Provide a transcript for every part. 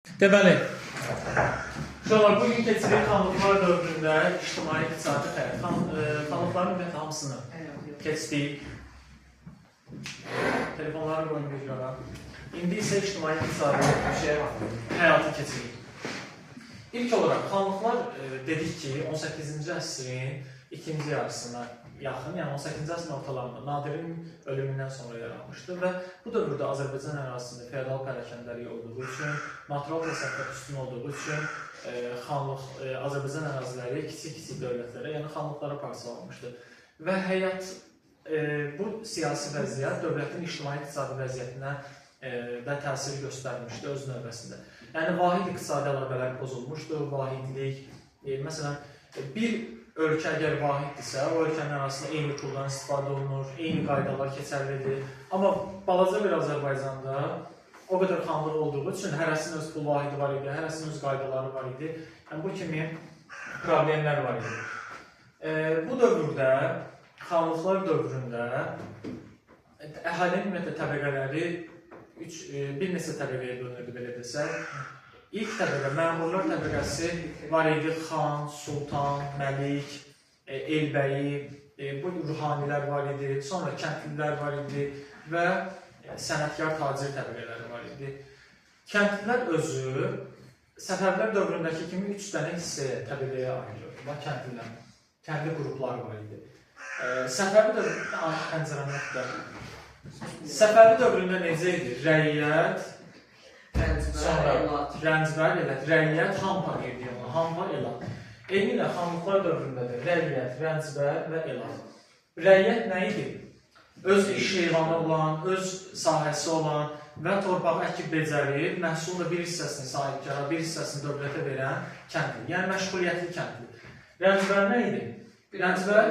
Deməli, uşaqlar, bugün keçirik xanlıqlar dövründə ictimai-iqtisadi həyat. Xanlıqların ümumiyyətlə hamısını keçdik. Telefonları qoyun bir qara. İndi isə ictimai-iqtisadi həyatı keçirik. İlk olaraq, xanlıqlar dedik ki, 18-ci əsrin ikinci yarısına yaxın, yəni 18-ci əsrin ortalarında Nadirin ölümündən sonra yaranmışdır və bu dövrdə Azərbaycan ərazisində feodal pərəkəndəlik olduğu üçün, natural təsərrüfat üstün olduğu üçün xanlıq, Azərbaycan əraziləri kiçik-kiçik dövlətlərə, yəni xanlıqlara parçalanmışdır. Və həyat, bu siyasi vəziyyət dövlətin ictimai-iqtisadi vəziyyətinə də təsir göstərmişdir öz növbəsində. Yəni, vahid iqtisadi əlaqələr pozulmuşdur, vahidlik, məsələn, bir ölkə əgər vahiddirsə, o ölkənin arasında eyni puldan istifadə olunur, eyni qaydalar keçərlidir. Amma balaca bir Azərbaycanda o qədər xanlıq olduğu üçün hərəsinin öz pul vahidi var idi, hərəsinin öz qaydaları var idi. Yəni, bu kimi problemlər var idi. Bu dövrdə, xanlıqlar dövründə əhalinin ümumiyyətlə təbəqələri bir neçə təbəqəyə bölünürdü, belə desək. İlk təbəqə, məmurlar təbəqəsi var idi, xan, sultan, məlik, elbəyi, bu ruhanilər var idi, sonra kəndlilər var idi və sənətkar tacir təbəqələri var idi. Kəndlilər özü Səfəvilər dövründəki kimi 3 dənə hissəyə, təbəqəyə ayrılır. Kəndlilər, kəndli qruplar var idi. Səfəvi dövründə necə idi? Rəiyyət, rəiyyət, hampa deyirdi ona, hampa, elat. Eyni ilə xanlıqlar dövründə də rəiyyət, rəncbər və elat. Rəiyyət nə idi? Öz iş heyvanı olan, öz sahəsi olan və torpağı əkib becərir, məhsulun bir hissəsini sahibkara, bir hissəsini dövlətə verən kəndli, yəni məşğuliyyətli kəndli. Rəncbər nə idi? Rəncbər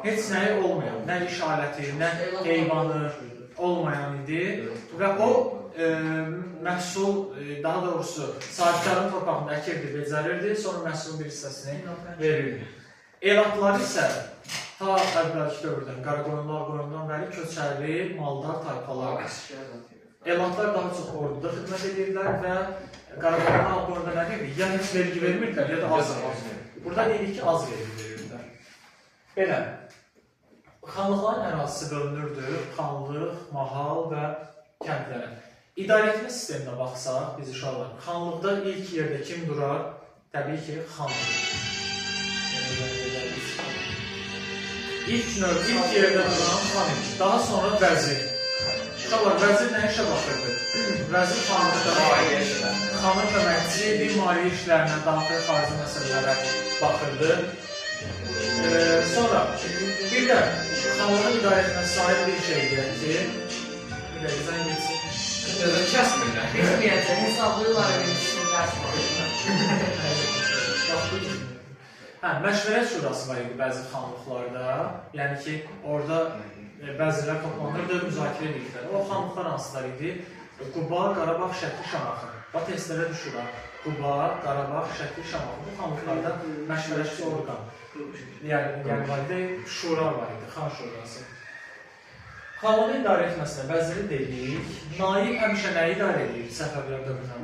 heç nəyi olmayan, nə iş aləti, nə heyvanı olmayan idi və o məhsul, daha doğrusu sahibkarın torpağında əkirdi, becərirdi, sonra məhsulun bir hissəsini verirdi. Elatlar isə ta əvvəlki dövrdən, Qaraqoyundan bəri köçərli, maldar tayfalar. Elatlar daha çox orduda xidmət edirlər və Qaraqoyundan nə deyirdi? Ya heç vergi vermirdilər, ya da az verirlər. Burada deyirik ki, az vergi verirlər. Belə, xanlıqların ərazisi bölünürdü, xanlıq, mahal və kəndlərə. İdarəetmə sisteminə baxsaq, biz uşaqlar, xanlıqda ilk yerdə kim durar? Təbii ki, xanlıq. İlk yerdə duran xan idi. Daha sonra vəzir. Uşaqlar, vəzir nə işə baxırdı? Vəzir xanın köməkçisi idi, maliyyə işlərinə, daxili xarici məsələlərə baxırdı. Sonra bir də xanlığın idarəetmə sahib bir şey deyək ki, bir də bizən geçsin. Kəsmirlər. Bilməyəcək, hesablıyorlar Məşvərət şurası var idi bəzi xanlıqlarda. Yəni ki, orada bəzilər toplanırdı, müzakirə edirdilər. O xanlıqlar hansılar idi? Quba, Qarabağ, Şərqi, Şamaxı. Bax, testlərə düşür. Quba, Qarabağ, Şərqi, Şamaxı. Bu xanlıqlarda məşvərətçi orqan. Yəni var idi, şura var idi, xan şurası. Xanlığı idarə etməsinə vəziri deyilik. Naib həmişə nəyi idarə edir Səfəvilər dövründən?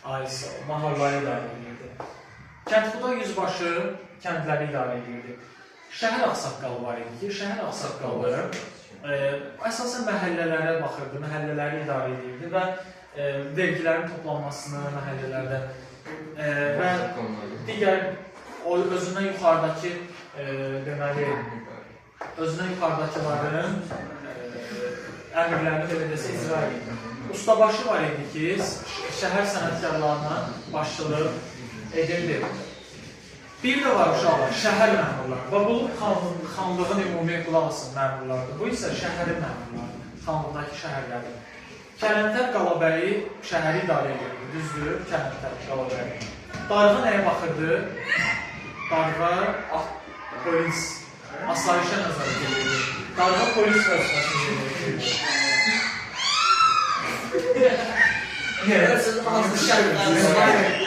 Aysa, mahalları idarə edirdi. Kəndxuda yüzbaşı kəndləri idarə edirdi. Şəhər ağsaqqalı var idi ki, şəhər ağsaqqalı əsasən məhəllələrə baxırdı, məhəllələri idarə edirdi və vergilərin toplanmasını məhəllələrdə və digər özündən yuxarıdakı deməli, özündən yuxarıdakıların əmirlərini belə desə icra edir. Ustabaşı var idi ki, şəhər sənətkarlarına başçılıq edirdi. Bir də var uşaqlar, şəhər məmurları. Və bu xanlığın ümumi qulaq asın məmurlardır. Bu isə şəhərin məmurlardır, xanlıqdakı şəhərlərdir. Kələntər Qalabəyi şəhəri idarə edirdi, düzdür, Kələntər Qalabəyi. Darğa nəyə baxırdı? Darğa polis, asayişə nəzarət edirdi. Darğa polis vəzifəsini edirdi.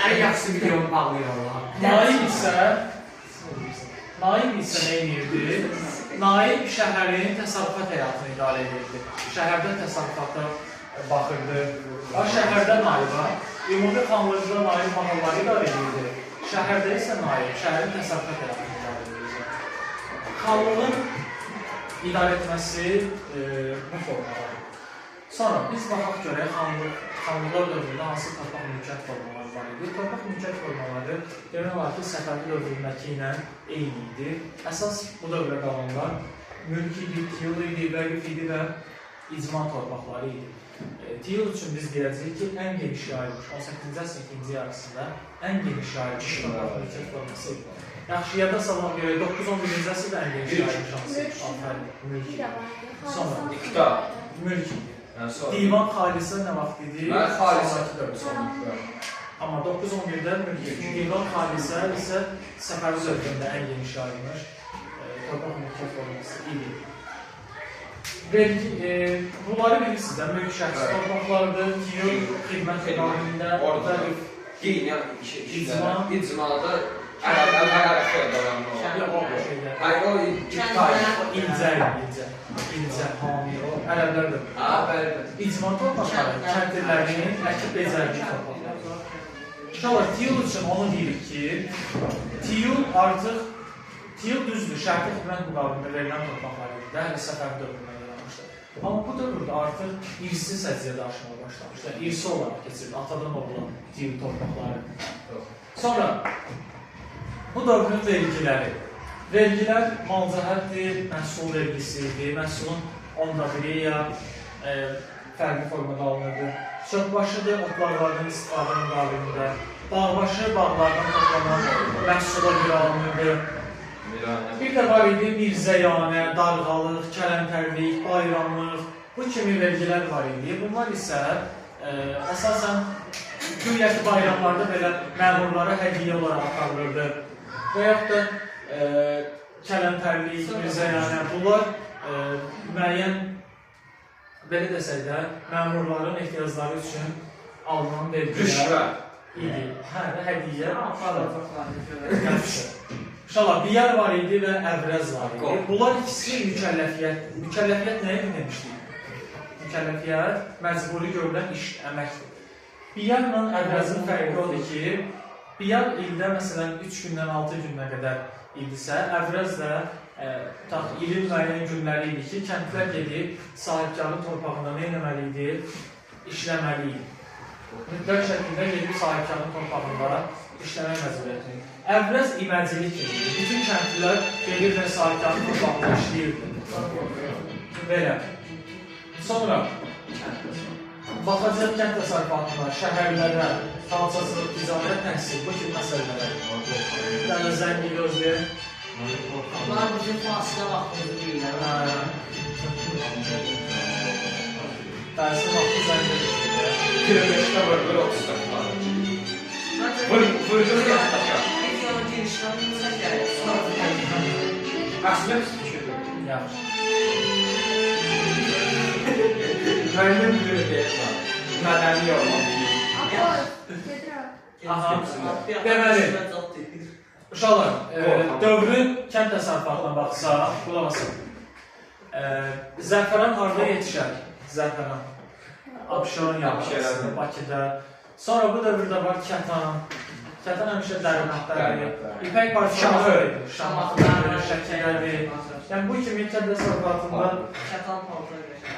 Ən yaxşı milyon bağlayırlar. Naib isə nə edirdi? Naib şəhərin təsərrüfat həyatını idarə edirdi. Şəhərdə təsərrüfata baxırdı, Şəhərdə naiba, ümumi xanlıqda naib mahalları idarə edirdi. Şəhərdə isə naib, şəhərin təsərrüfat həyatını idarə edirdi. Xanlığın idarə etməsi bu formadadır. Sonra biz baxaq görək xanlıqlar dövründə hansı torpaq mülkiyyət formaları var idi. Torpaq mülkiyyət formaları demək olar ki, Səfəvi dövründəki ilə eyni idi. Əsas bu dövrə qalanlar mülk idi, tiyul idi, vəqif idi və icma torpaqları idi. Tiyul üçün biz deyəcəyik ki, ən geniş yayılmış 18-ci əsrin ikinci yarısında ən geniş yayılmış torpaq mülkiyyət forması idi. Yaxşı, yada salmaq görə 9-11-ci əsrdə ən geniş yayılmış hansı mülk idi. Sonra İqta. mülk idi. Divan xalisə nə vaxt idi? Mən xalisəki dövrü. Amma 9-11-də mülk idi. Divan xalisə isə Səfəvi dövründə ən geniş yayılmış torpaq mülkiyyət forması idi. Bunları bilirsiniz də, mülk şəxsi torpaqlardır, tiyul, xidmət qanununda, İcmada əl-hərəkət faydalanma. İlcə, hami, ərəblərdir. İcma torpaqları, kəntirlərinin əkib becərdiyi torpaqlardır. İnşallah, tiyul üçün onu deyirik ki, tiyul düzdür, şərti xidmət müqabilində verilən torpaqlar idi, hələ Səfəvi dövründə yaranmışdır. Amma bu dövrdə artıq irsi səciyyədə aşmağa başlamışdır. İrsi olaraq keçirdi, atadan oğula tiyul torpaqları. Sonra, bu dövrün vergiləri. Vergilər malcəhətdir, məhsul vergisidir, məhsulun 1/10 ya fərqli formada alınırdı. Çöpbaşıdır, otlarlardan istifadə müqabilində. Bağbaşı, bağlardan toplanan məhsula görə alınırdı. Bir də var idi, mirzəyanə, darğalıq, kələntərlik, bayramlıq, bu kimi vergilər var idi. Bunlar isə əsasən güyyəki bayramlarda belə məmurlara hədiyyə olaraq aparılırdı. Və yaxud da kələntərlik, mirzəyanə, bunlar müəyyən, belə desək də, məmurların ehtiyacları üçün alınan vergilər idi. Hə, hədiyyə aparılır. İnşallah, biyar var idi və əvrəz var idi. Bunlar ikisi mükəlləfiyyət. Mükəlləfiyyət nəyə demişdik? Mükəlləfiyyət məcburi görülən iş, əməkdir. Biyarla əvrəzin fərqi odur ki, biyar ildə məsələn 3 gündən 6 günə qədər idisə, əvrəz də ilin müəyyən günləri idi ki, kəndlər gedib sahibkarın torpağında nə etməli idi? İşləməli idi. Mütləq şəkildə gedib sahibkarın torpağında işləmək məcburiyyətini. Əvrəz iməcilik edir. Bütün kəndlilər gedir və sahibkarın torpağında işləyirdi. Belə. Sonra, baxacaq kənd təsərrüfatına, şəhərlərə, xalçacılıq, ticarət, təhsil, bu kimi məsələlərə. Dələ zəngi gözləyir. Bunlar bizim fasilə vaxtımızı deyirlər. Dərsin vaxtı zəngi gözləyir. 25-də vurdur 30 dəfə. Vurdur yaxdaşa. Videonun girişlərini çəkərək, sonra Əslində biz düşündük. Yaxşı. Məndən bir deyək var. Mədəni olmaq. Deməli, uşaqlar, dövrün kənd təsərrüfatına baxsaq, qulaq asın. Zəfəran harada yetişər? Zəfəran. Abşeron yarıqsında, Bakıda. Sonra bu dövrdə var kətan. Kətan həmişə dərinliklərdir. İpək parçaları, şamaxlardır, şəkirlərdir. Yəni bu kimi kənd təsərrüfatında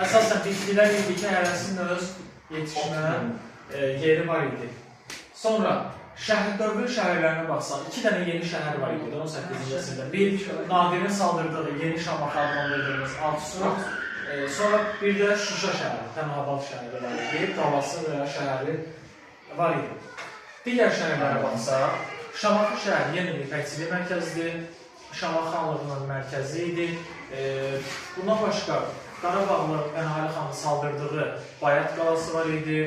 əsasən bitkilər idi ki, hərəsinin öz yetişmə yeri var idi. Sonra, dövrün şəhərlərinə baxsaq, 2 dənə yeni şəhər var idi 18-ci əsrdə. Bir, Nadirin saldırdığı Yeni Şamaxı adlandırdığımız Aksu. Sonra bir də Şuşa şəhəri, Tənhabad şəhəri var idi. Qalası və ya şəhəri var idi. Digər şəhərlərə baxsaq, Şamaxı şəhəri yeni bir ipəkçilik mərkəzidir. Şamaxı xanlığının mərkəzi idi. Bundan başqa, Qarabağlı Ənali xanın saldırdığı Bayat qalası var idi.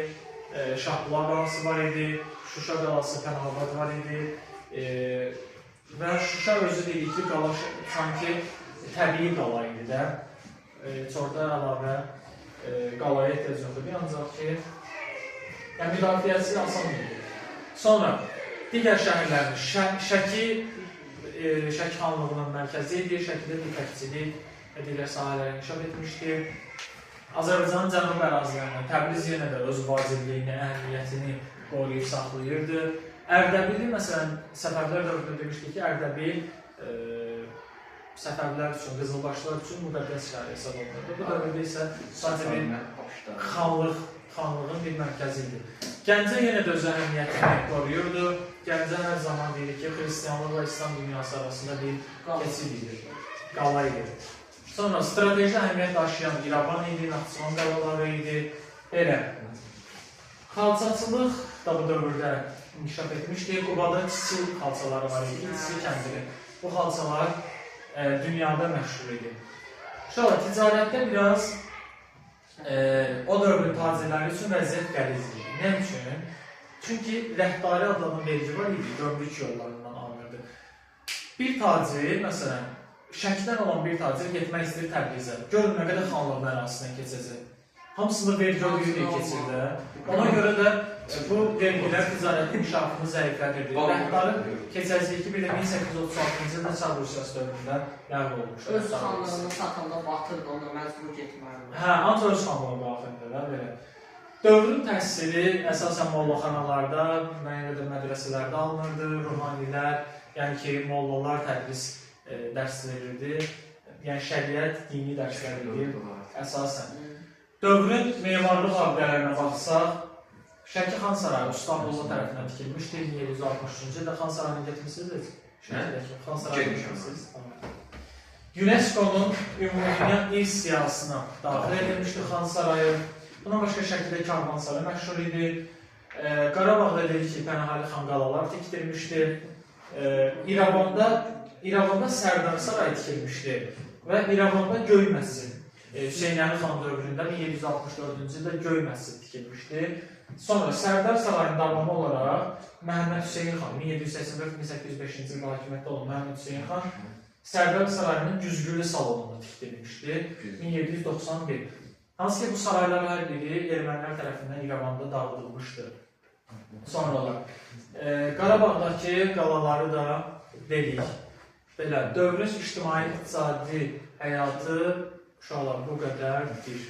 Şahbula qalası var idi. Şuşa qalası, Pənhabad var idi. Və Şuşa özü dedik ki, qala sanki təbii qala idi də. Orada əlavə qalaya ehtiyac yoxdur. Ancaq ki, müdafiəsi asan idi. Sonra, digər şəhərlərin Şəki xanlığının mərkəzi idi. Şəkidə ipəkçilik və digər sahələr inkişaf etmişdir. Azərbaycanın cənub ərazilərində Təbriz yenə də öz vacibliyini, əhəmiyyətini qoruyub saxlayırdı. Ərdəbili, məsələn, Səfəvilər dövründə demişdik ki, Ərdəbil Səfəvilər üçün, Qızılbaşlar üçün müqəddəs şəhər hesab olunurdu. Bu dövrdə isə sadəcə bir xanlığın bir mərkəzi idi. Gəncə yenə də öz əhəmiyyətini qoruyurdu. Gəncə hər zaman deyirik ki, xristianlıq və İslam dünyası arasında bir keçid idi, qala idi. Sonra strateji əhəmiyyət daşıyan İrəvan idi, Naxçıvan qalaları idi. Belə. Xalçaçılıq da bu dövrdə inkişaf etmişdi. Qubada Çiçil xalçaları var idi, Çiçil kəndiri. Bu xalçalar dünyada məşhur idi. Şöyle, ticarətdə biraz o dövrün tacirləri üçün vəziyyət qəlizdir. Nə üçün? Çünki rəhdari adlanan vergi var idi, gömrük yollarından alınırdı. Bir tacir, məsələn, Şəkidən olan bir tacir getmək istəyir Təbrizə. Görün nə qədər xanlıq ərazisindən keçəcək. Hamısını vergi ödəyir keçirdə. Ona görə də bu vergilər ticarətin inkişafını zəiflədirdi. Rəhdari keçəcək ki, bir də 1836-cı ildə Çar Rusiyası dövründə ləğv olmuş. Öz xanlığını satanda batırdı, ona məcbur getməli. Hə, ancaq öz xanlığı baxırdı da, belə. Dövrün təhsili əsasən mollaxanalarda, müəyyən qədər mədrəsələrdə alınırdı, ruhanilər, yəni ki, mollalar tədris dərs verirdi, yəni şəriət, dini dərslər edir, əsasən. Dövrün memarlıq abidələrinə baxsaq, Şəki Xan Sarayı Ustamoğlu tərəfindən tikilmişdir, 1763-cü ildə Xan Sarayını getmişsiniz? Şəkidəki Xan Sarayını getmişsiniz? UNESCO-nun Ümumdünya İrs siyahısına daxil edilmişdir Xan Sarayı. Bundan başqa Şəkidə Karvansarayı məşhur idi. Qarabağda dedik ki, Pənahəli xan qalalar tikdirmişdir. İrəvanda Sərdar Sarayı tikilmişdir və İrəvanda Göy məscid. Hüseyn Əli xan dövründə 1764-cü ildə Göy məscid tikilmişdir. Sonra Sərdar Sarayının davamı olaraq Məhəmməd Hüseyin xan, 1784-1805-ci ildə hakimiyyətdə olan Məhəmməd Hüseyin xan Sərdar Sarayının güzgülü salonunu tikdirmişdir 1791. Hansı ki, bu saraylar hər biri ermənilər tərəfindən İrəvanda dağıdılmışdır. Sonralar Qarabağdakı qalaları da dedik. Belə, dövrün ictimai-iqtisadi həyatı uşaqlar bu qədərdir.